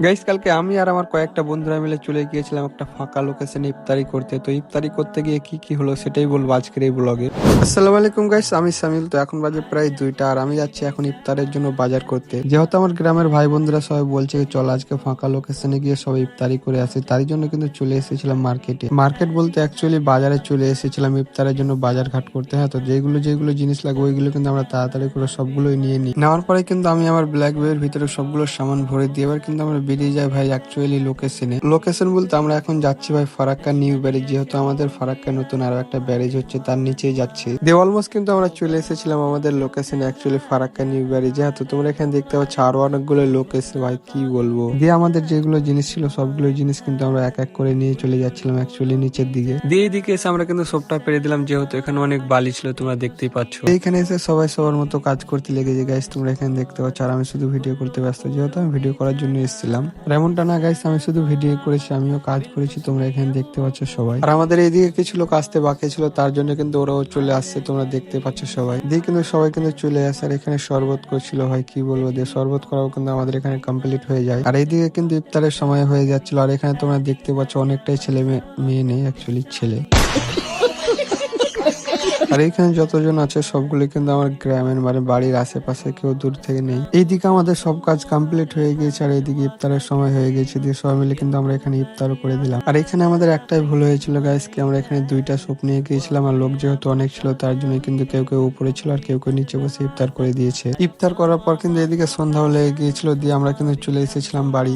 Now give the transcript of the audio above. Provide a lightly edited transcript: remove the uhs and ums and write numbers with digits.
Guys কালকে আমি আর আমার কয়েকটা বন্ধুরা মিলে চলে গিয়েছিলাম একটা ফাঁকা লোকেশনে ইফতারি করতে। তো ইফতারি করতে গিয়ে কি কি হলো সেটাই বলবো আজকের এই ব্লগে। আসসালামু আলাইকুম গাইস, আমি সামিল। তো এখন বাজে প্রায় 2টা আর আমি যাচ্ছি এখন ইফতারের জন্য বাজার করতে। যেহেতু আমার গ্রামের ভাই বন্ধুরা সবাই বলছে চল আজকে ফাঁকা লোকেশনে গিয়ে সবাই ইফতারি করে আসি, তার জন্য কিন্তু চলে এসেছিলাম মার্কেটে। মার্কেট বলতে অ্যাকচুয়ালি বাজারে চলে এসেছিলাম ইফতারের জন্য বাজার ঘাট করতে। হ্যাঁ, তো যেগুলো যেগুলো জিনিস লাগবে ওইগুলো কিন্তু আমরা তাড়াতাড়ি করে সবগুলোই নিয়ে নিই। নেওয়ার পরে কিন্তু আমি আমার ব্ল্যাক বের ভিতরে সবগুলো সামান ভরে দিয়ে এবার কিন্তু আমরা বেরিয়ে যাই ভাই অ্যাকচুয়ালি লোকেশন বলতে আমরা এখন যাচ্ছি ভাই ফারাক্কা নিউ ব্যারেজ। যেহেতু আমাদের ফারাক্কা নতুন আরো একটা ব্যারেজ হচ্ছে তার নিচেই যাচ্ছি। দিয়ে অলমোস্ট কিন্তু আমরা চলে এসেছিলাম আমাদের লোকেশনে অ্যাকচুয়ালি ফারাক্কা নিউ ব্যারেজ। হ্যাঁ, তো তোমরা এখানে দেখতে পাচ্ছ আরো অনেকগুলো লোক এসে ভাই কি বলবো। দিয়ে আমাদের যেগুলো জিনিস ছিল সবগুলো জিনিস কিন্তু আমরা এক এক করে নিয়ে চলে যাচ্ছিলাম অ্যাকচুয়ালি নিচের দিকে। দিয়ে এইদিকে এসে আমরা কিন্তু সবটা পেরে দিলাম, যেহেতু এখানে অনেক বালি ছিল তোমরা দেখতেই পাচ্ছ। এইখানে এসে সবাই সবার মতো কাজ করতে লেগেছে গাইস, তোমরা এখানে দেখতে পাচ্ছ। আর আমি শুধু ভিডিও করতে ব্যস্ত, যেহেতু আমি ভিডিও করার জন্য এসেছিলাম। আর এমনটা না গাইস আমি শুধু ভিডিও করেছি, আমিও কাজ করেছি, তোমরা এখানে দেখতে পাচ্ছ সবাই। আর আমাদের এইদিকে কিছু লোক আসতে বাকি ছিল, তার জন্য কিন্তু ওরাও চলে আসছে, তোমরা দেখতে পাচ্ছ সবাই। দিয়ে কিন্তু সবাই কিন্তু চলে আসে। আর এখানে শরবত করছিল ভাই কি বলবো, দিয়ে শরবত করাও কিন্তু আমাদের এখানে কমপ্লিট হয়ে যায়। আর এইদিকে কিন্তু ইফতারের সময় হয়ে যাচ্ছিল। আর এখানে তোমরা দেখতে পাচ্ছ অনেকটাই ছেলে মেয়ে নেই, অ্যাকচুয়ালি ছেলে। আর এখানে যতজন আছে সবগুলো কিন্তু আমার গ্রামের মানে বাড়ির আশেপাশে, কেউ দূর থেকে নেই। এইদিকে আমাদের সব কাজ কমপ্লিট হয়ে গিয়েছে আর এইদিকে ইফতারের সময় হয়ে গেছে। দিয়ে সবাই মিলে কিন্তু আমরা এখানে ইফতারও করে দিলাম। আর এখানে আমাদের একটাই ভুল হয়েছিল গাইস, কি আমরা এখানে 2টা স্যুপ নিয়ে গিয়েছিলাম। আর লোক যেহেতু অনেক ছিল তার জন্য কিন্তু কেউ কেউ উপরে ছিল আর কেউ কেউ নিচে বসে ইফতার করে দিয়েছে। ইফতার করার পর কিন্তু এদিকে সন্ধ্যাও লেগে গিয়েছিল। দিয়ে আমরা কিন্তু চলে এসেছিলাম বাড়ি।